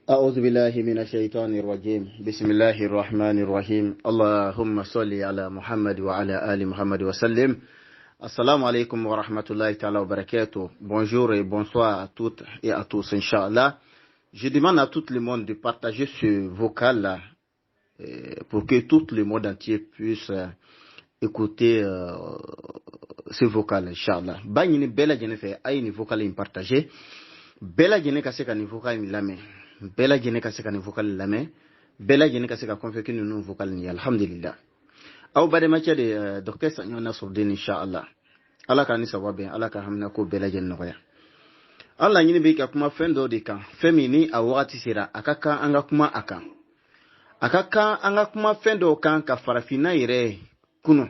أعوذ بالله من الشيطان الرجيم بسم الله الرحمن الرحيم اللهم صل على محمد وعلى آل محمد وسلم. Assalamu alaikum wa rahmatullahi ta'ala wa barakatuh. Bonjour et bonsoir à toutes et à tous, Inch'Allah. Je demande à tout le monde de partager ce vocal-là pour que tout le monde entier puisse écouter ce vocal, Inch'Allah. Bagni bela jene fe ay ni vocal in partager. Bela jene kase ka ni vocal in lame. Bela jene kase ka ni vocal lame. Bela jene kase ka konfeke ni non vocal ni alhamdulillah. Aw bade macha de docteur Sanyo Nasruddin inshallah. Allah ka ni sawabe, Allah ka hamna ko bela jen noya. Allah nyini be ka kuma fendo de kan. Femini a wakati sira akaka anga kuma akan. Akaka anga kuma fendo kan ka farafina ire kunu.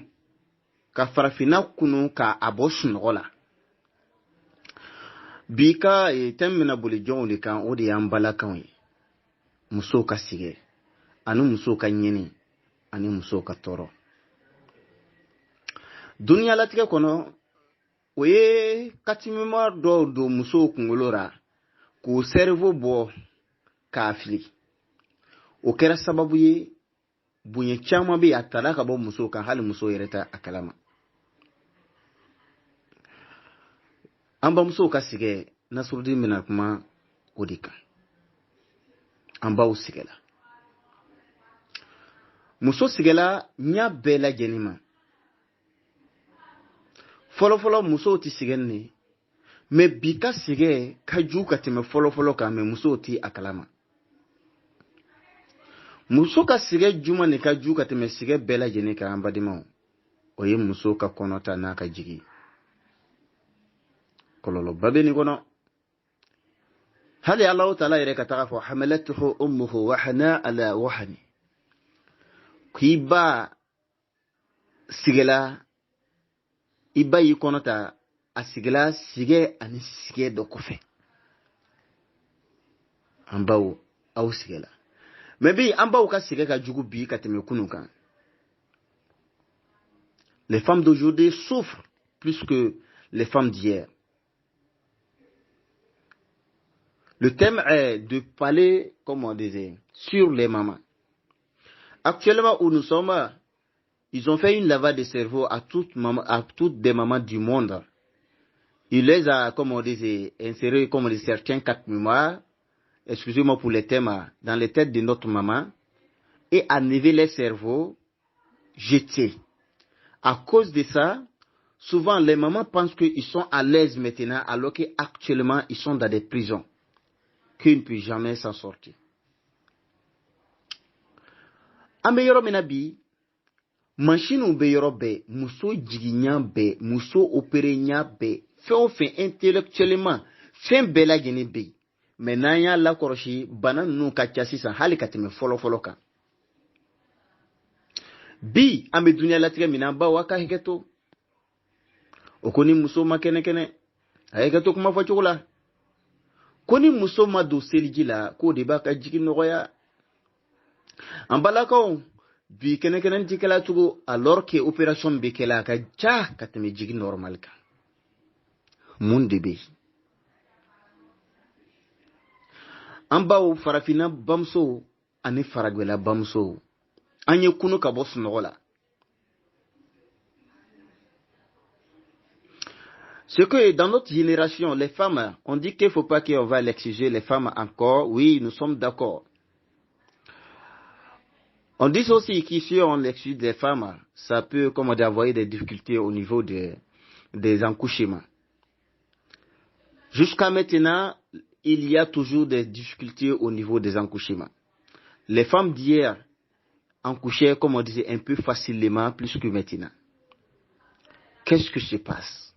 Ka farafina kunu ka abosh ngola. Bika temina buli jonde kan odi ambala kan. Muso ka sige. Anu muso ka nyini. Ani muso ka toro. Dunia latika kono oye katimima do muso kungolora ku servo bo kafili o kera sababu ye bunye chama bi atala ka bo muso kan hali muso yereta akalama amba muso ka sige Nasruddin mina kuma odika amba usigela muso sigela nya bela jenima folo muso ti sigenne me bika sige kaju katime folo ka me muso ti akalama muso ka sige juma ne kaju katime sige bela jene ka ambadima oye muso ka konota na ka jigi kololo babeni kono hali Allah taala ire ka taqafu hamalatuhu ummuhu wahna ala wahni kiba sigela iba yi konota asigela sige ani sige do kofe ambaw aw sigela mebi ambaw ka sige ka jugu bi ka teme kunuka. Les femmes d'aujourd'hui souffrent plus que les femmes d'hier. Le thème est de parler, comme on disait, sur les mamans. Actuellement où nous sommes, ils ont fait une lavade de cerveau à toutes des mamans du monde. Ils les a, comme on disait, insérés comme certains quatre mémoires, excusez-moi pour les thèmes, dans les têtes de notre maman, et enlever les cerveaux, jetés. À cause de ça, souvent les mamans pensent qu'ils sont à l'aise maintenant, alors qu'actuellement ils sont dans des prisons, qu'ils ne peuvent jamais s'en sortir. Ameyoro menabi, machine be yorobe, muso jiginya be, muso opérenya be, fait intellectuellement, fait bela gene be. Menanya la koroshi, banan nu kachasi san hali katime folo ka. Bi, ame dunia latike minamba waka heketo. Okoni muso makene, heketo kuma fachokula. Koni muso mado seligila, ko deba ka jigi nogoya. Ambalako, bi kene jikela tugo alors que opération bekela ka ja kateme jigi normal ka monde be amba o farafina bamso ani faragwela bamso anye kunu ka boss nogola. C'est que dans notre génération les femmes on dit qu'il faut pas qu'on va l'exiger les femmes encore. Oui, nous sommes d'accord. On dit aussi qu'ici, on l'excuse des femmes, ça peut, comme on dit, avoir des difficultés au niveau des accouchements. Jusqu'à maintenant, il y a toujours des difficultés au niveau des accouchements. Les femmes d'hier accouchaient, comme on disait, un peu facilement, plus que maintenant. Qu'est-ce qui se passe?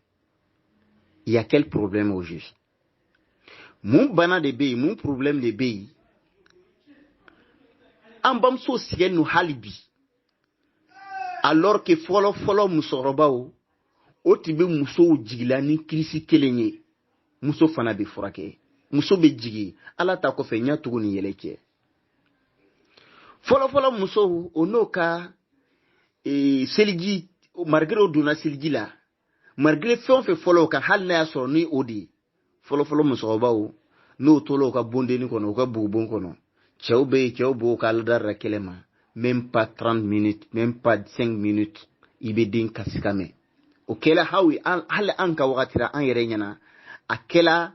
Il y a quel problème au juste? Mon bana de pays, mon problème de pays, ambam so sigen no halibi alors que folo musorobao o tibe muso jigila ni krisi kelenye muso fana be furake muso be jigi ala ta ko fe nya tugu ni yeleke folo muso onoka seligi malgré oduna seligila malgré fait folo ka hal na so ni odi folo musorobao n'o tolo ka bondeni kono ka bubon kono cɛw bo ka ladara kelema même pas 30 minutes même pas 5 minutes ibedin kasikame o kela hawi hal an ka wakatira an yɛrɛ ɲana a kela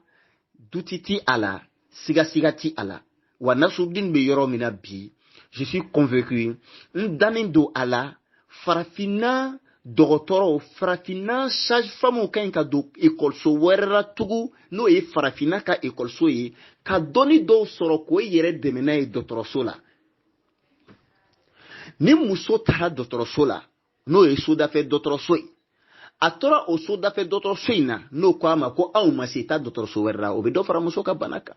dutiti ala sigati ala wa Nasruddin be yɔrɔ mina bi je suis convaincu ndanin do ala farafina dɔgɔtɔrɔ farafina sage-femme kan ka do écoleso wɛrɛ tugu n'o ye farafina ka écoleso ye ka dɔnni dɔw sɔrɔ ko yɛrɛ dɛmɛna ye dɔgɔtɔrɔso la ni muso taara dɔgɔtɔrɔso la n'o ye sodafɛ dɔgɔtɔrɔso ye a tora o sodafɛ dɔgɔtɔrɔso in na n'o ko a ma ko anw ma se taa dɔgɔtɔrɔso wɛrɛ la o bɛ dɔ fara muso ka bana kan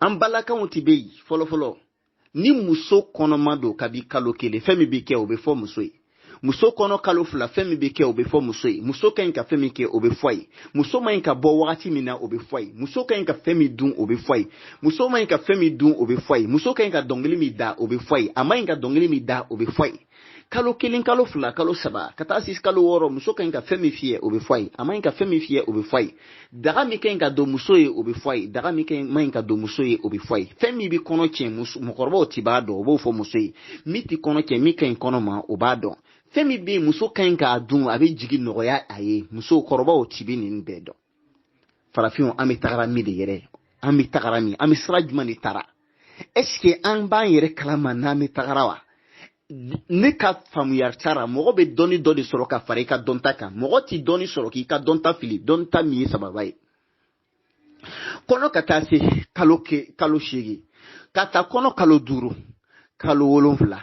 an balakanw ti bɛ yen fɔlɔfɔlɔ ni muso kɔnɔma don kabi kalo kelen fɛn min bɛ kɛ o bɛ fɔ muso ye muso kɔnɔ kalo fila fɛn min bɛ kɛ o bɛ fɔ muso ye muso ka ɲi ka fɛn min kɛ o bɛ fɔ ye muso ma ɲi ka bɔ wagati min na o bɛ fɔ ye muso ka ɲi ka fɛn min dun o bɛ fɔ ye muso ma ɲi ka fɛn min dun o bɛ fɔ ye muso ka ɲi ka dɔnkili min da o bɛ fɔ ye a ma ɲi ka dɔnkili min da o bɛ fɔ ye kalo kelen kalo fila kalo saba ka taa se kalo wɔɔrɔ muso ka ɲi ka fɛn min fiyɛ o bɛ fɔ ye a ma ɲi ka fɛn min fiyɛ o bɛ fɔ ye daga min ka ɲi ka don muso ye o bɛ fɔ ye daga min ma ɲi ka don muso ye o bɛ fɔ ye fɛn min bɛ kɔnɔ tiɲɛ mɔgɔkɔrɔbaw ti b'a dɔn o b'o fɔ muso ye min ti kɔnɔ tiɲɛ min ka ɲi kɔnɔ ma o b'a dɔn fɛn min bɛ yen muso ka ɲi k'a dun a bɛ jigin nɔgɔya a ye musokɔrɔbaw ti bɛ nin bɛɛ dɔn farafinw an bɛ tagara min de yɛrɛ an bɛ tagara min an bɛ sira jumɛn de taara est-ce que an b'an yɛrɛ kalama n'an bɛ tagara wa ne ka faamuya cara mɔgɔ bɛ dɔnni dɔ de sɔrɔ ka fara i ka dɔnta kan mɔgɔ ti dɔnni sɔrɔ k'i ka dɔnta fili dɔnta min ye sababa ye kɔnɔ ka taa se kalo 8 ka taa kɔnɔ kalo 5 kalo 7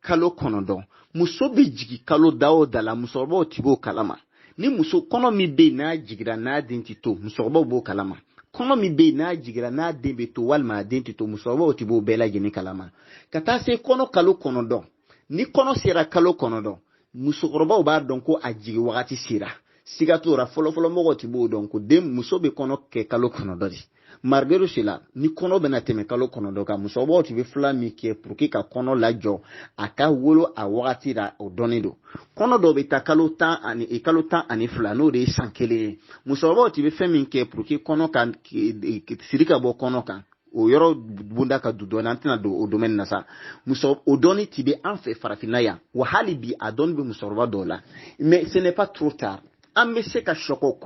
kalo 9 muso bɛ jigi kalo da o da la musokɔrɔbaw ti b'o kalama ni muso kɔnɔ min bɛ yen n'a jigira n'a den ti to musokɔrɔbaw b'o kalama kɔnɔ min bɛ yen n'a jigira n'a den bɛ to walima a den ti to musokɔrɔbaw ti b'o bɛɛ lajɛlen kalama ka taa se kɔnɔ kalo 9 ni kɔnɔ sera kalo 9 musokɔrɔbaw b'a dɔn ko a jigi wagati sera siga t'o la fɔlɔfɔlɔ mɔgɔw ti b'o dɔn ko den muso bɛ kɔnɔ kɛ kalo 9 de margero sila ni kɔnɔ bɛna tɛmɛ kalo 9 kan musokɔrɔbaw ti bɛ fila min kɛ pour que ka kɔnɔ lajɔ a ka wolo a wagati la o dɔnnen don kɔnɔ dɔw bɛ taa kalo 10 ani 2 n'o de ye san kelen ye musokɔrɔbaw ti bɛ fɛn min kɛ pour que kɔnɔ ka siri ka bɔ kɔnɔ kan o yɔrɔ bunda ka du dɔɔni an tɛna don o domaine na sa o dɔnni ti bɛ an fɛ farafinna yan wa hali bi a dɔnni bɛ musokɔrɔba dɔw la mais ce n'est pas trop tard an bɛ se ka sɔgɔ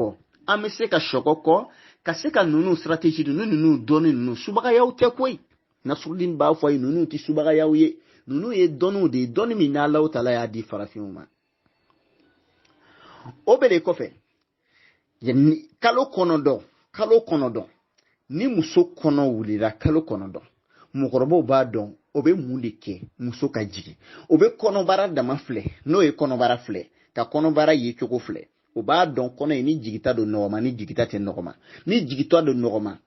kɔ ka se ka ninnu stratégie ninnu dɔnni ninnu subagayaw tɛ koyi Nasruddin b'a fɔ ye ninnu ti subagayaw ye ninnu ye dɔnniw de ye dɔnni min n'Alahu Taala y'a di farafinw ma o bɛɛ de kɔfɛ kalo 9 ni muso kɔnɔ wulila kalo 9 mɔgɔkɔrɔbaw b'a dɔn o bɛ mun de kɛ muso ka jigin o bɛ kɔnɔbara dama filɛ n'o ye kɔnɔbara filɛ ka kɔnɔbara ye cogo filɛ o b'a dɔn kɔnɔ ye ni jigita don nɔgɔma ni jigita tɛ nɔgɔma ni jigitɔ don nɔgɔma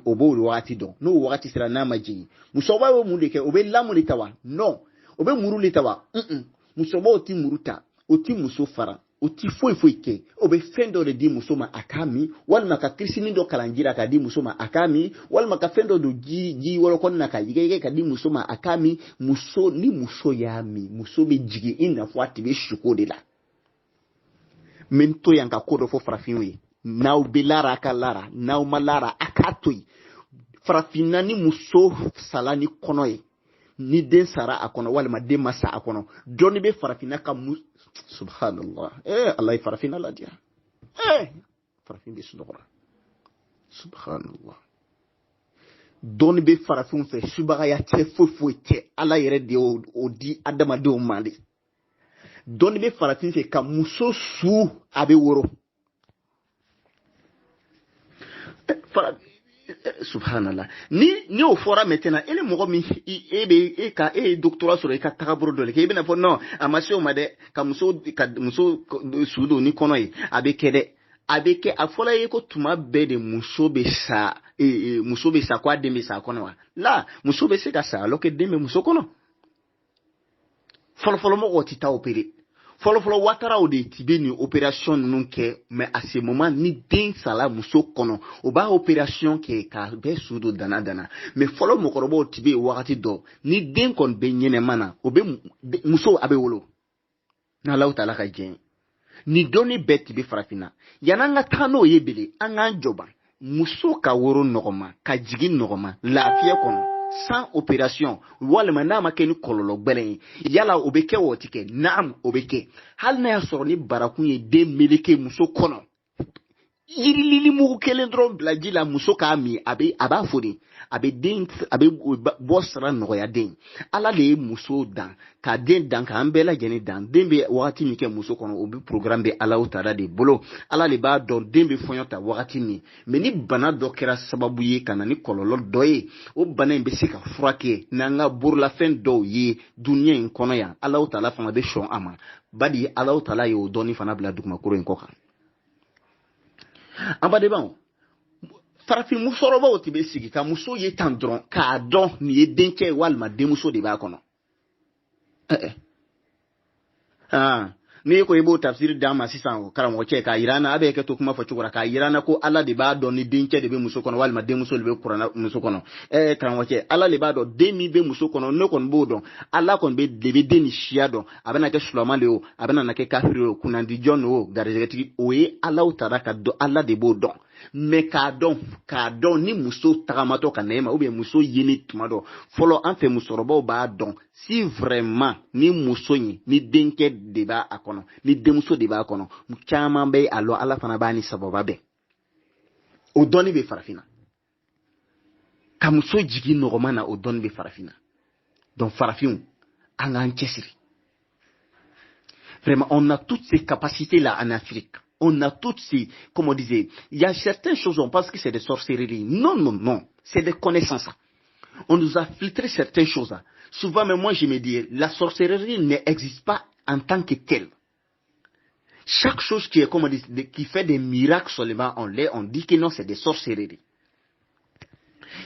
o b'o wagati dɔn n'o wagati sera n'a ma jigin musokɔrɔba bɛ mun de kɛ o bɛ lamu de ta wa non o bɛ muru de ta wa musokɔrɔbaw ti muru ta o ti muso fara o ti foyi kɛ o bɛ fɛn dɔ de di muso ma a k'a min walima ka kirisinin dɔ kalan ji la k'a di muso ma a k'a min walima ka fɛn dɔ don ji wɔlɔkɔni na ka yɛgɛyɛgɛ ka di muso ma a k'a min ni muso y'a min muso bɛ jigin i n'a fɔ a tigi bɛ suko de la n bɛ to yan ka ko dɔ fɔ farafinw ye n'aw bɛ lara a ka lara n'aw ma lara a k'a to yen farafinna ni muso sala ni kɔnɔ ye ni den sara a kɔnɔ walima den ma sa a kɔnɔ dɔnni bɛ farafinna ka subhanallah ala ye farafinna ladiya farafin bɛ sunɔgɔra subhanallah dɔnni bɛ farafinw fɛ subagaya tɛ foyi tɛ ala yɛrɛ de o di adamadenw ma de dɔnni bɛ farafin fɛ ka muso su a bɛ woro subhanallah ni o fɔra maintenant ele mɔgɔ min e ye doctorat sɔrɔ i ka tagabolo dɔ le kɛ i bɛna fɔ non a ma se o ma dɛ ka muso su don ni kɔnɔ ye a bɛ kɛ dɛ a bɛ kɛ a fɔra ye ko tuma bɛɛ de muso bɛ sa ko a den bɛ sa a kɔnɔ wa la muso bɛ se ka sa alors que den bɛ muso kɔnɔ fɔlɔfɔlɔ mɔgɔw ti taa opérer fɔlɔfɔlɔ wataraw de ti bɛ nin opération ninnu kɛ mais à ce moment ni den sala muso kɔnɔ o b'a opération kɛ ka bɛɛ su don dana mais fɔlɔ mɔgɔkɔrɔbaw ti bɛ wagati dɔ ni den kɔni bɛ ɲɛnɛma na o bɛ muso a bɛ wolo n'Alahu Taala ka jɛn ni dɔnni bɛɛ ti bɛ farafinna yan'an ka taa n'o ye bele an k'an jɔban muso ka woro nɔgɔma ka jigin nɔgɔma lafiya kɔnɔ sans opération walima n'a ma kɛ ni kɔlɔlɔ gbɛlɛn ye yala o bɛ kɛ o tɛ kɛ naam o bɛ kɛ hali n'a y'a sɔrɔ ni barakun ye den meleke muso kɔnɔ yirilili mugu kelen dɔrɔn bila ji la muso k'a min a b'a fɔ de a bɛ bɔ sara nɔgɔya den ala de ye muso dan ka den dan k'an bɛɛ lajɛlen dan den bɛ wagati min kɛ muso kɔnɔ o bɛ programme bɛ ala taala de bolo ala de b'a dɔn den bɛ fɔɲɔ ta wagati min mais ni bana dɔ kɛra sababu ye ka na ni kɔlɔlɔ dɔ ye o bana in bɛ se ka furakɛ n'an ka borolafɛn dɔw ye duniya in kɔnɔ yan ala taala fana bɛ sɔn a ma badi ala taala ye o dɔnni fana bila dugumakolo in kɔ kan. An badenbaw farafin musokɔrɔbaw tɛ bɛ sigi ka muso ye tan dɔrɔn k'a dɔn nin ye denkɛ walima denmuso de b'a kɔnɔ n'i ko i b'o tafsiri d'an ma sisan karamɔgɔcɛ k'a yira an na a bɛ kɛ to kuma fɔ cogo la k'a yira an na ko ala de b'a dɔn ni denkɛ de bɛ muso kɔnɔ walima denmuso de bɛ kuranna muso kɔnɔ karamɔgɔcɛ ala de b'a dɔn den min bɛ muso kɔnɔ ne kɔni b'o dɔn ala kɔni de bɛ den ni siya dɔn a bɛna kɛ sulama de o a bɛna kɛ kafiri o kunnandijɔn o garijɛgɛtigi o ye ala taara ka dɔn ala de b'o dɔn mais k'a dɔn ni muso tagamatɔ ka na e ma ou bien muso yeli tuma dɔ fɔlɔ an fɛ musokɔrɔbaw b'a dɔn si vraiment ni muso in ni denkɛ de b'a a kɔnɔ ni denmuso de b'a kɔnɔ caman bɛ a lɔn ala fana b'a ni sababa bɛɛ o dɔnni bɛ farafinna ka muso jigin nɔgɔma na o dɔnni bɛ farafinna donc farafinw an k'an cɛsiri vraiment on a toutes ces capacités là en Afrique. On a toutes ces, comme on disait, il y a certaines choses, on pense que c'est des sorcelleries. Non, c'est des connaissances. On nous a filtré certaines choses. Souvent, mais moi, je me dis, la sorcellerie n'existe pas en tant que telle. Chaque chose qui est, comme on dit, qui fait des miracles seulement, on dit que non, c'est des sorcelleries.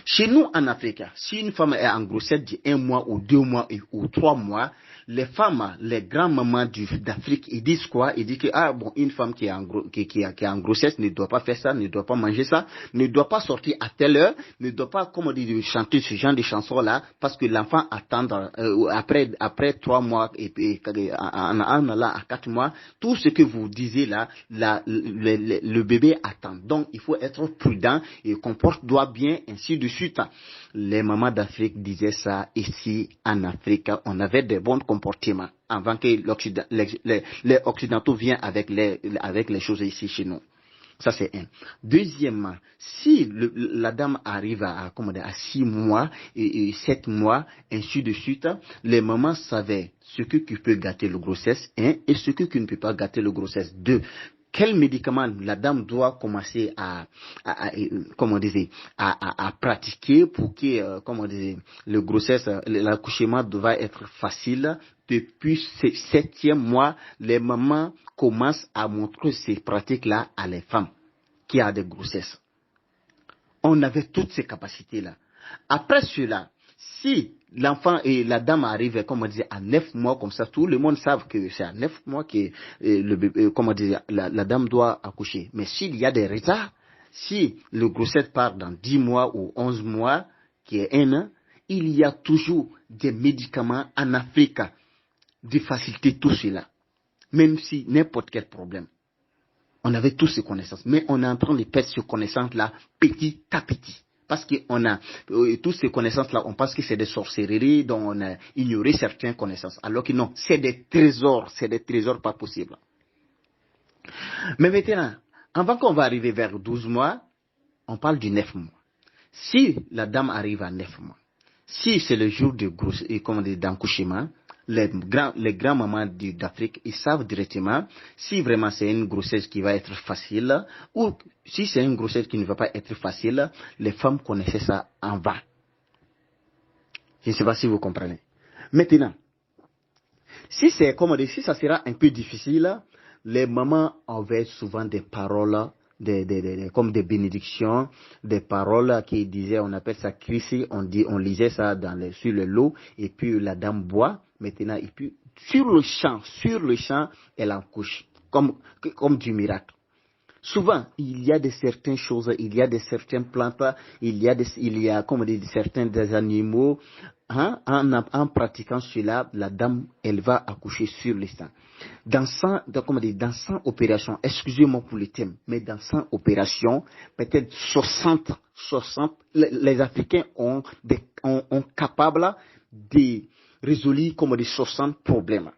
Chez nous, en Afrique, si une femme est en grossesse de 1 mois ou 2 mois ou 3 mois, les femmes, les grands-mamans d'Afrique, ils disent quoi? Ils disent que, une femme qui est en grossesse ne doit pas faire ça, ne doit pas manger ça, ne doit pas sortir à telle heure, ne doit pas, comme on dit, chanter ce genre de chansons-là, parce que l'enfant attend, après 3 mois, et puis, en allant à 4 mois, tout ce que vous disiez là, le bébé attend. Donc, il faut être prudent et comporte-toi bien, ainsi de suite. Les mamans d'Afrique disaient ça ici en Afrique. On avait des bons comportements avant que les Occidentaux viennent avec les choses ici chez nous. Ça, c'est un. Deuxièmement, si la dame arrive à 6 mois et 7 mois, ainsi de suite, les mamans savaient ce qui peut gâter la grossesse, 1, et ce qui ne peut pas gâter la grossesse, 2. Quel médicament la dame doit commencer à pratiquer pour que, le grossesse, l'accouchement doit être facile. Depuis ce 7e mois, les mamans commencent à montrer ces pratiques-là à les femmes qui ont des grossesses. On avait toutes ces capacités-là. Après cela, si l'enfant et la dame arrivent, comme on disait, à 9 mois, comme ça, tout le monde sait que c'est à 9 mois que le bébé, comme on disait, la dame doit accoucher. Mais s'il y a des retards, si le grossesse part dans 10 mois ou 11 mois, qui est 1 an, il y a toujours des médicaments en Afrique de faciliter tout cela. Même si n'importe quel problème. On avait tous ces connaissances, mais on est en train de perdre ces connaissances-là petit à petit. Parce qu'on a toutes ces connaissances-là, on pense que c'est des sorcelleries dont on a ignoré certaines connaissances. Alors que non, c'est des trésors pas possibles. Mais maintenant, avant qu'on va arriver vers 12 mois, on parle du 9 mois. Si la dame arrive à 9 mois, si c'est le jour d'accouchement, les grands-mamans d'Afrique, ils savent directement si vraiment c'est une grossesse qui va être facile ou si c'est une grossesse qui ne va pas être facile. Les femmes connaissaient ça en vain. Je ne sais pas si vous comprenez. Maintenant, si ça sera un peu difficile, les mamans avaient souvent des paroles comme des bénédictions, des paroles qui disaient, on appelle ça crissi, on lisait ça sur le lot, et puis la dame boit, maintenant, et puis sur le champ, elle accouche, comme du miracle. Souvent, il y a de certaines choses, il y a de certaines plantes, il y a comme certains des animaux. Hein, en pratiquant cela, la dame, elle va accoucher sur l'instant. Dans 100 opérations, excusez-moi pour le thème, mais dans 100 opérations, peut-être 60, les Africains ont capable de résoudre comme des 60 problèmes.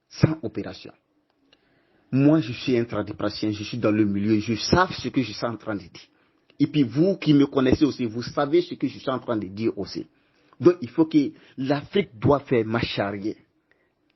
100 opérations. Moi, je suis un tradipraticien, je suis dans le milieu, je sais ce que je suis en train de dire. Et puis vous qui me connaissez aussi, vous savez ce que je suis en train de dire aussi. Donc, il faut que l'Afrique doit faire marche arrière.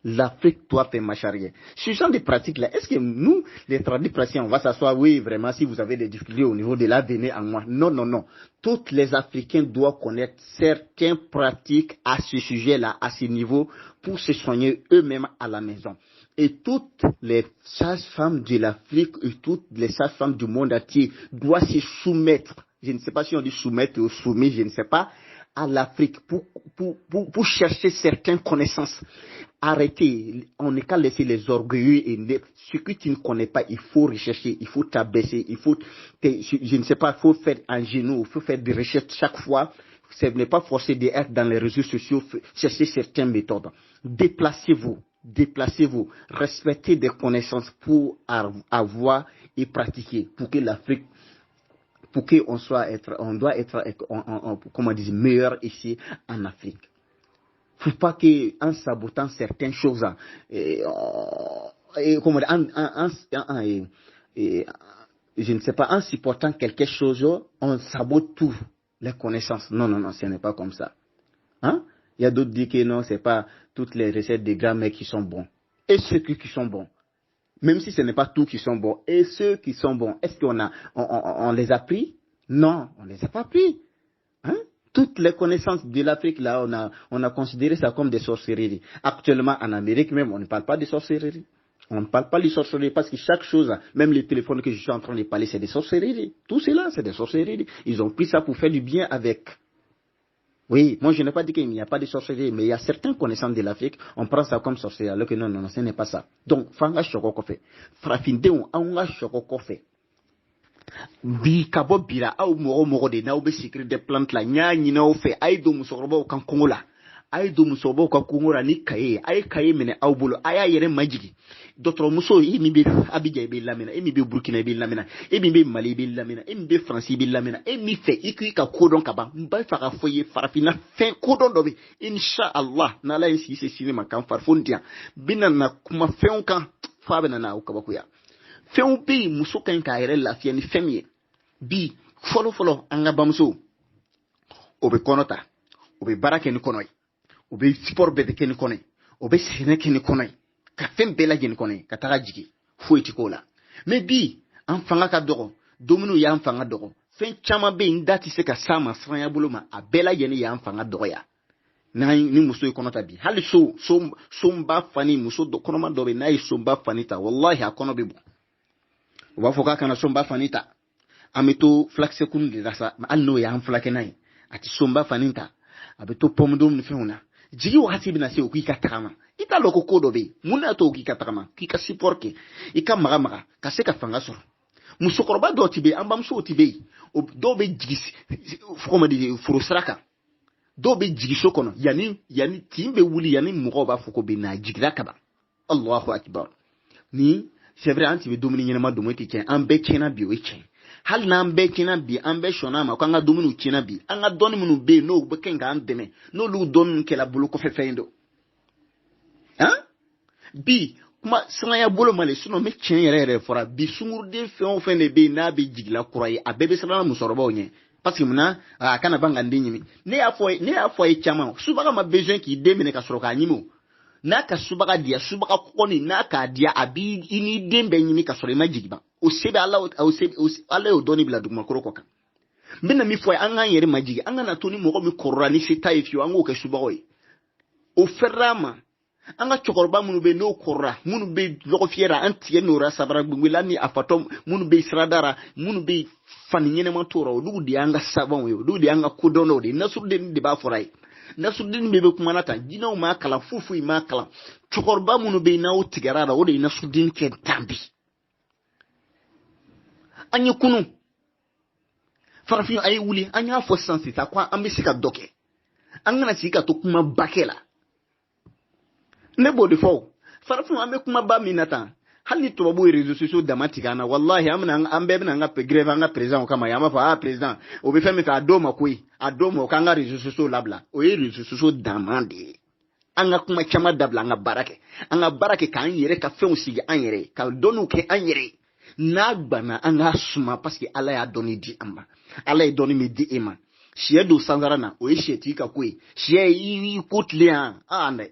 L'Afrique doit faire marche arrière. Ce genre de pratiques-là, est-ce que nous, les tradipraticiens, on va s'asseoir, oui, vraiment, si vous avez des difficultés au niveau de là, venez à moi. Non, non, non. Tous les Africains doivent connaître certaines pratiques à ce sujet-là, à ce niveau, pour se soigner eux-mêmes à la maison. Et toutes les sages-femmes de l'Afrique et toutes les sages-femmes du monde entier doivent se soumettre. Je ne sais pas si on dit soumettre ou soumis, je ne sais pas, à l'Afrique pour chercher certaines connaissances. Arrêtez, on n'est qu'à laisser les orgueilleux et ce que tu ne connais pas, il faut rechercher, il faut t'abaisser, je ne sais pas, il faut faire un genou, il faut faire des recherches chaque fois. Ce n'est pas forcé d'être dans les réseaux sociaux, chercher certaines méthodes. Déplacez-vous, respectez des connaissances pour avoir et pratiquer, pour que l'Afrique, pour qu'on doit être, comment dire, meilleur ici en Afrique. Faut pas qu'en sabotant certaines choses, je ne sais pas, en supportant quelque chose, on sabote tout, les connaissances. Non, non, non, ce n'est pas comme ça. Hein? Il y a d'autres qui disent que non, c'est pas toutes les recettes des grands mecs qui sont bons. Et ceux qui sont bons. Même si ce n'est pas tous qui sont bons. Et ceux qui sont bons, est-ce on les a pris? Non, on les a pas pris. Hein? Toutes les connaissances de l'Afrique, là, on a considéré ça comme des sorcelleries. Actuellement, en Amérique même, on ne parle pas de sorcellerie. On ne parle pas de sorcellerie parce que chaque chose, même les téléphones que je suis en train de parler, c'est des sorcelleries. Tout cela, c'est des sorcelleries. Ils ont pris ça pour faire du bien avec. Oui, moi je n'ai pas dit qu'il n'y a pas de sorcellerie, mais il y a certaines connaissances de l'Afrique, on prend ça comme sorcellerie, alors que non, non, non, ce n'est pas ça. Donc, fanga shoko kofe. Frafindeon, aunga shoko kofe. Bi kabo bira, au moro de na ube secret de plantes la, nyanyi na ofe, aido musoroba kan kongola. Aido musoroba kan kongola ni kaye, ay kaye mene au bolo, aya yere majigi. D'autres muso, imi be Abidjan be lamina, imi be Burkina be lamina, imi be Mali be lamina, imi be France be lamina, imi fe iku ka kodon kaba, mba fara foye farafina fin kodon dobe. Inshallah, na la insi se sinema kan farfondia. Bina na kuma feon kan fabe na ukabakuya. Feon be muso kan ka yere lafiya ni femye. Bi follow anga bamso. Obe konota, obe barake ni konoy, obe sport be de ken konoy, obe sene ken konoy. Ka fɛn bɛɛ lajɛlen kɔnɔ ka taga jigi foyi ti k'o la mais bi an fanga ka dɔgɔ dominiw y'an fanga dɔgɔ fɛn caman bɛ yen da tɛ se ka s'a ma siranya bolo ma a bɛɛ lajɛlen y'an fanga dɔgɔya ni muso ye kɔnɔ ta bi hali sonba fani muso kɔnɔma dɔ bɛ n'a ye sonba fani ta wallahi a kɔnɔ bɛ bɔ u b'a fɔ k'a kana sonba fani ta an bɛ to fulakisɛ kunun de la sa hali n'o y'an fulakɛ n'a ye a tɛ sonba fani ta a bɛ to pɔmudon ni fɛnw na jigi wagati bɛna se o k'i ka tagama i t'a lɔn ko ko dɔ bɛ yen mun de y'a to k'i ka tagama k'i ka support kɛ i ka maga ka se ka fanga sɔrɔ musokɔrɔba dɔw tɛ bɛ yen an bamusow tɛ bɛ yen dɔw bɛ jigi foro sira kan dɔw bɛ jigi so kɔnɔ yanni tin bɛ wuli yanni mɔgɔw b'a fɔ ko bɛ na jigira ka ban Allahu Akbar ni c'est vrai an tɛ bɛ dumuni ɲɛnama dun o tɛ tiɲɛ an bɛɛ tiɲɛna bi o ye tiɲɛ hali n'an bɛɛ tiɲɛna bi an bɛɛ sɔnna a ma k'an ka dumuniw tiɲɛna bi an ka dɔnni minnu bɛ yen n'o bɛ kɛ k'an dɛmɛ n'olu dɔnni kɛla bolo kɔfɛ fɛn ye dɔ hein bi kuma siranya bolo ma le sinon me tiɲɛ yɛrɛ fɔra bi sunguruden fɛn o fɛn de bɛ yen n'a bɛ jigila kura ye a bɛɛ bɛ siranna musokɔrɔbaw ɲɛ parce que munna a kana ban ka n den ɲimi ne y'a fɔ a ye caman subaga ma besoin k'i den minɛ ka sɔrɔ k'a ɲimi o n'a ka subaga diya subaga kɔni n'a k'a diya a b'i ni den bɛɛ ɲimi ka sɔrɔ i ma jigi ban o se bɛ ala y'o dɔnni bila dugumakɔrɔ kɔ kan n bɛna min fɔ ye an k'an yɛrɛ majigi an kana to ni mɔgɔ min kɔrɔla ni se t'a ye fiyewu an k'o kɛ subagaw ye o fɛrɛla ma an ka cɛkɔrɔba minnu bɛ n'o kɔrɔla minnu bɛ lɔgɔ fiyɛ la an tigɛ n'o ra sabara gbɛngbɛla ni a fatɔ minnu bɛ sirada ra minnu bɛ fani ɲɛnɛma t'o ra olu de y'an ka sabanw ye olu de y'an ka kodɔnnaw de ye Nasrudeni de b'a fɔra ye Nasrudeni bɛ kumana tan jinɛw m'a kalan foyi m'a kalan cɛkɔrɔba minnu bɛ yen n'aw tigɛra la o de ye Nasrudeni kɛ dan bi an ye kunu farafin ay wuli an y'a fɔ sisan sisan ko an bɛ se ka dɔ kɛ an kana sigi ka to kuma bakɛ la ne b'o de fɔ farafin an bɛ kuma ba min na tan hali ni tubabu ye réseaux sociaux dama tigɛ an na wallahi an bɛɛ bɛna an ka grève an ka président kama an b'a fɔ président o bɛ fɛn min fɛ a d'o ma koyi a d'o ma o k'an ka réseaux sociaux labila o ye réseaux sociaux dama de ye an ka kuma caman dabila an ka baara kɛ k'an yɛrɛ ka fɛnw sigi an yɛrɛ ka dɔnniw kɛ an yɛrɛ n'a gbanna an ka suma parce que ala y'a dɔnni di an ma ala ye dɔnni min di e ma sɛ don sansara na o ye sɛtigi ka ko ye sɛ i ko tilen yan dɛ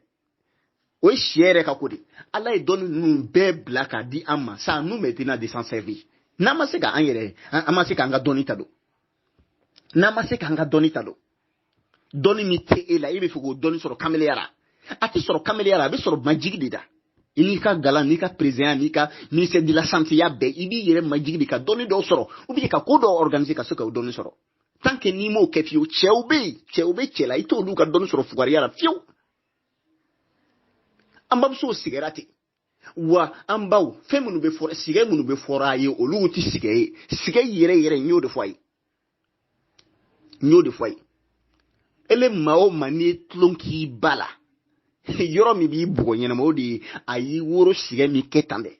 o ye sɛ yɛrɛ ka ko de ala ye dɔnni ninnu bɛɛ bila k'a di an ma sa nous maintenant de s'en servir n'an ma se k'an yɛrɛ an ma se k'an ka dɔnni ta don n'an ma se k'an ka dɔnni ta don dɔnni min tɛ e la e bɛ fɛ k'o dɔnni sɔrɔ kameleyara a tɛ sɔrɔ kameleyara a bɛ sɔrɔ majigi de da i n'i ka galan n'i ka président n'i ka ministère de la santé ya bɛɛ i b'i yɛrɛ majigi de ka dɔnni dɔw sɔrɔ ou bien ka ko dɔw organiser ka se k'o dɔnni sɔrɔ tant que n'i m'o kɛ fiyewu cɛw bɛ cɛ la i t'olu ka dɔnni sɔrɔ fugariya la fiyewu an bamusow sigɛra ten wa an baw fɛn minnu bɛ fɔ sigɛ minnu bɛ fɔra a ye olu tɛ sigɛ ye sigɛ yɛrɛ n y'o de fɔ a ye ele maa o maa n'i ye tulon k'i ba la yɔrɔ min b'i bugɔ ɲɛnama o de ye a y'i woro sigɛ min kɛ tan dɛ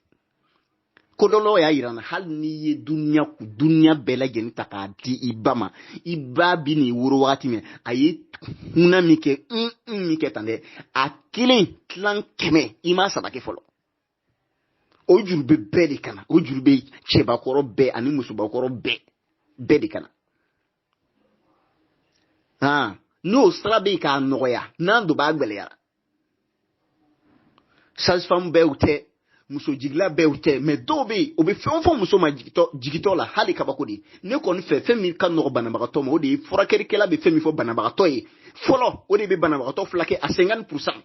ko dɔ y'a yira n na hali n'i ye duniya bɛɛ lajɛlen ta k'a di i ba ma i ba bi n'i woro wagati min a ye hunna min kɛ min kɛ tan dɛ a kelen tilan 100 i m'a 3 kɛ fɔlɔ o juru bɛ bɛɛ de kana o juru bɛ cɛbakɔrɔ bɛɛ ani musobakɔrɔ bɛɛ de kana n'o sira bɛ yen k'a nɔgɔya n'an don b'a gɛlɛyara sage-femme bɛɛ tɛ muso jigila bɛɛ tɛ mais dɔw bɛ yen o bɛ fɛn o fɛn muso ma jigitɔ la hali kabako de ne kɔni fɛ fɛn min ka nɔgɔ banabagatɔ ma o de ye furakɛlikɛla bɛ fɛn min fɔ banabagatɔ ye fɔlɔ o de bɛ banabagatɔ fulakɛ a 50%.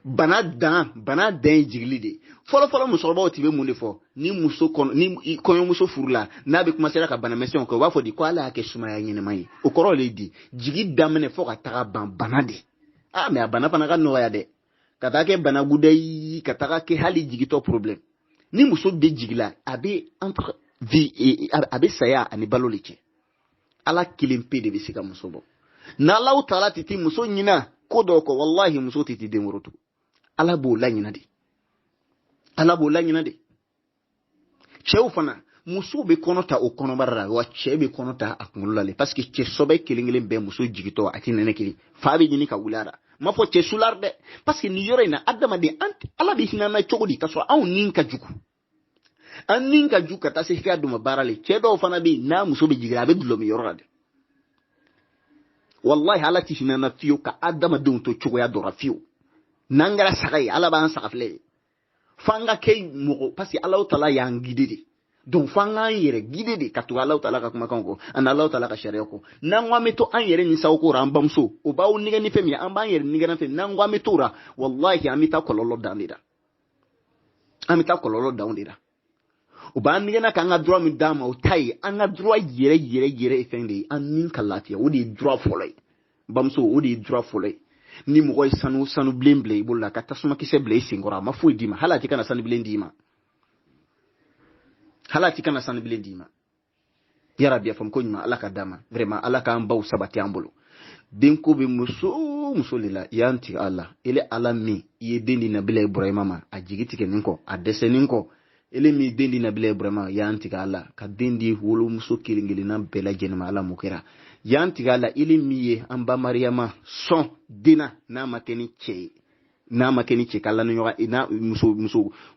bana dan ye jigili de fɔlɔ musokɔrɔbaw tun bɛ mun de fɔ ni kɔɲɔmuso furu la n'a bɛ commencer ka banamɛsɛnw kɛ u b'a fɔ de ko ala y'a kɛ sumaya ɲɛnama ye o kɔrɔ de di jigi daminɛ fɔ ka taga ban bana de mais a bana fana ka nɔgɔya dɛ ka taa kɛ bana guda yi ka taga kɛ hali jigitɔ problème ni muso bɛ jigila a bɛ entre vie a bɛ saya ani balo de cɛ ala kelen pe de bɛ se ka muso bɔ n'alaw taala titi muso ɲina ko dɔw kɔ wallahi muso titi den woro tugun ala b'o la ɲina de cɛw fana muso bɛ kɔnɔ ta o kɔnɔbara la wa cɛ bɛ kɔnɔ ta a kunkolo la parce que cɛ sɔbɛ kelen bɛɛ muso jigitɔ a tɛ nɛnɛ kelen fa bɛ ɲini ka wuli a la ma fɔ cɛ sular dɛ parce que nin yɔrɔ in na adamaden ala bɛ hinɛ na cogo di ka sɔrɔ anw nin ka jugu an nin ka jugu ka taa se k'a dɔn baara la cɛ dɔw fana bɛ yen n'a muso bɛ jigin a bɛ dulɔ min yɔrɔ la dɛ wallahi ala tɛ hinɛ na fiyewu ka adamadenw to cogoya dɔ la fiyewu n'an kɛra saga ye ala b'an saga filɛ ye f'an ka kɛ mɔgɔ parce que ala taala y'an guider de donc f'an k'an yɛrɛ guider de ka tugu ala taala ka kumakan kɔ ani ala taala ka sariya kɔ n'an ko an bɛ to an yɛrɛ nisaw ko la an bamuso o b'aw nɛgɛ ni fɛn min ye an b'an yɛrɛ nɛgɛ ni fɛn min n'an ko an bɛ to la wallahi an bɛ taa kɔlɔlɔ dan de la o b'an nɛgɛ na k'an ka droit min d'a ma o ta ye an ka droit yɛrɛ ye fɛn de ye an ni ka lafiya o de ye droit fɔlɔ ye bamuso o de ye droit fɔlɔ ye ni mɔgɔ ye sanu bilen bila i bolo la ka tasuma kisɛ bila i senkɔrɔ a ma foyi d'i ma hali a tɛ kana sanu bilen d'i ma yarabi a fɔ ko ɲuman ala ka d'a ma vraiment ala k'an baw sabati an bolo denko bɛ muso de la y'an tigɛ a la ele ala min i ye den di nabila ibrahima ma a jigi tigɛ nin kɔ a dɛsɛnin kɔ ele min den di nabila ibrahima y'an tigɛ a la ka den di wolomuso kelen-kelenna bɛɛ lajɛlen ma ala m'o kɛra y'an tigɛ a la ele min ye an ba mariyama sɔn denna n'a ma kɛ ni cɛ ye k'ala ni ɲɔgɔn n'a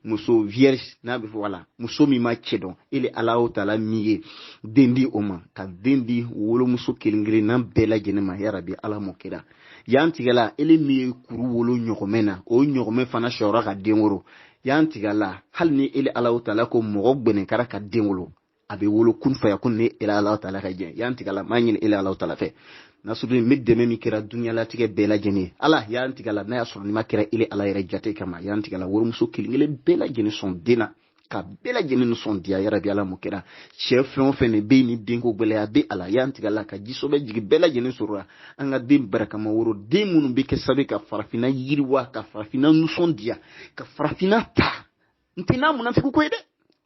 muso vierge n'a bɛ fɔ wala muso min ma cɛ dɔn ele ala o taala min ye den di o ma ka den di wolomuso kelen-kelenna bɛɛ lajɛlen ma yarabi ala m'o kɛra y'an tigɛ la ele min ye kuru wolo ɲɔgɔmɛ na o ɲɔgɔmɛ fana sɔrɔ ka den wolo y'an tigɛ la hali ni ele ala o taala ko mɔgɔ gbɛnɛnkara ka den wolo a bɛ wolo kun faya kun ni ele ala o taala ka jɛ y'an tigɛ la maa ɲini ele ala o taala fɛ nasuru n bɛ dɛmɛ min kɛra dunyalatigɛ bɛɛ lajɛlen ye ala y'an tigɛ la n'a y'a sɔrɔ ni ma kɛra ele ala yɛrɛ jate kama y'an tigɛ la wolomuso kelen-kelen bɛɛ lajɛlen sɔn den na ka bɛɛ lajɛlen nisɔndiya yarabi ala m'o kɛra cɛ fɛn o fɛn de bɛ yen ni denko gɛlɛya bɛ a la y'an tigɛ la ka jisɔbɛ jigin bɛɛ lajɛlen sɔrɔ la an ka den barakama woro den minnu bɛ kɛ sababu ka farafinna yiriwa ka farafinna nisɔndiya ka farafinna ta n tɛ n'a munafiku ko ye dɛ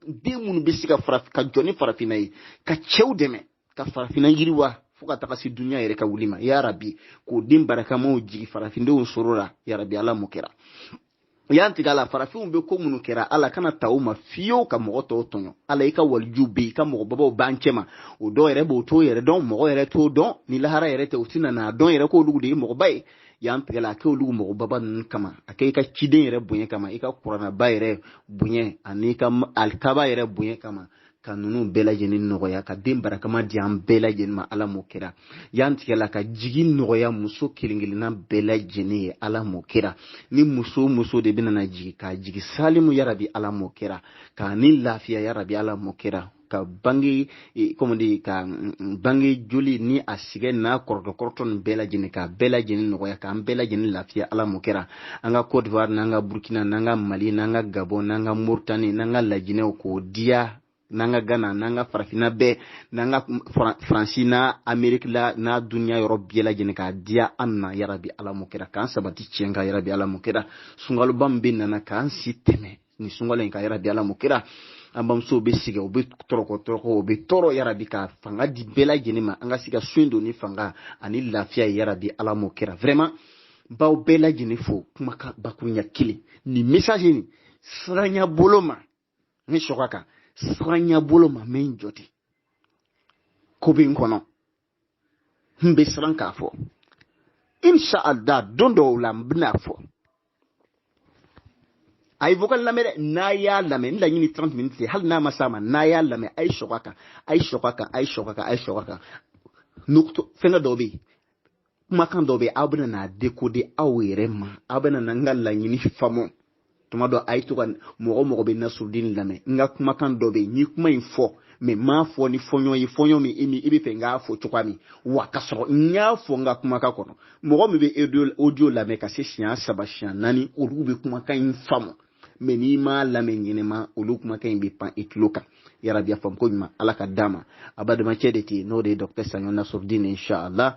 den munnu be se ka jɔni farafina ye ka cɛw dɛmɛ ka farafina yiriwa fo ka taga se dunya yɛrɛ ka wuli ma ya rabbi k'o den barakamaw jigi farafindenw sɔrɔ la ya rabbi ala mo kɛra yan tigɛ la farafinw be ko minnu kɛra ala kana ta o ma fiyewu ka mɔgɔ tɔw tɔɲɔ ala i ka waliju be i ka mɔgɔ babaw b'an cɛ ma o dɔw yɛrɛ b'o t'o yɛrɛ dɔn mɔgɔ yɛrɛ t'o dɔn ni lahara yɛrɛ tɛ o tɛna n'a dɔn yɛrɛ k'olugu de ye mɔgɔba ye yan tigɛ la a kɛ olugu mɔgɔ baba ninnu kama a kɛ i ka ciden yɛrɛ bonya kama i ka kuranaba yɛrɛ bonya ani i ka alikaba yɛrɛ bonya kama ka ninnu bɛɛ lajɛlen nɔgɔya ka den barakama di an bɛɛ lajɛlen ma ala m'o kɛra yan tigɛ la ka jigi nɔgɔya muso kelen kelenna bɛɛ lajɛlen ye ala m'o kɛra ni muso muso de bɛna na jigi ka jigi salimu yarabi ala m'o kɛra ka ni lafiya yarabi ala m'o kɛra ka bange ka bange joli ni a sigɛ n'a kɔrɔtɔ nin bɛɛ lajɛlen ka bɛɛ lajɛlen nɔgɔya k'an bɛɛ lajɛlen lafiya ala m'o kɛra an ka Côte d'Ivoire n'an ka Burkina n'an ka Mali n'an ka Gabon n'an ka Mauritanie n'an ka Laginɛw k'o diya n'an ka Ghana n'an ka farafina bɛɛ n'an ka Faransi n'a Amérique la n'a dunya yɔrɔ bɛɛ lajɛlen k'a diya an na yarabi ala m'o kɛra k'an sabati tiɲɛ kan yarabi ala m'o kɛra sunkaloba min bɛ nana k'an si tɛmɛ ni sunkalo in kan yarabi ala m'o kɛra an bamusow bɛ sigi u bɛ tɔrɔkɔ u bɛ tɔɔrɔ yarabi ka fanga di bɛɛ lajɛlen ma an ka se ka sun don ni fanga ani lafiya ye yarabi ala m'o kɛra vraiment baw bɛɛ lajɛlen fo kuma ka bakurunya kelen ni message ni siranya bolo ma ni sɔgɔ kan siranya bolo ma mɛ jɔ ten ko bɛ n kɔnɔ n bɛ siran k'a fɔ inshallah don dɔw la n bɛna fɔ a ye vocal lamɛn dɛ n'a y'a lamɛn n laɲini 30 minutes hali n'a ma s'a ma n'a y'a lamɛn a ye sɔgɔ a kan a ye sɔgɔ a kan a ye sɔgɔ a kan a ye sɔgɔ a kan fɛngɛ dɔw bɛ yen kumakan dɔw bɛ yen aw bɛna n'a décoder aw yɛrɛ ma aw bɛna n ka laɲini faamu tuma dɔ a ye to ka mɔgɔ bɛ Nasrudini lamɛn n ka kumakan dɔ bɛ yen n ye kuma in fɔ mais m'a fɔ ni fɔɲɔ ye fɔɲɔ min i bɛ fɛ n k'a fɔ cogoya min wa ka sɔrɔ n y'a fɔ n ka kumakan kɔnɔ mɔgɔ min bɛ audio lamɛn ka se siɲɛ 3 siɲɛ 4 olu bɛ kumakan in faamu mais n'i m'a lamɛn ɲɛnɛma olu kumakan in bɛ pan i tulo kan yarabi a faamu ko ɲuman ala ka d'a ma a badamacɛ de tɛ n'o de ye docteur Saɲɔ Nasrudini inchallah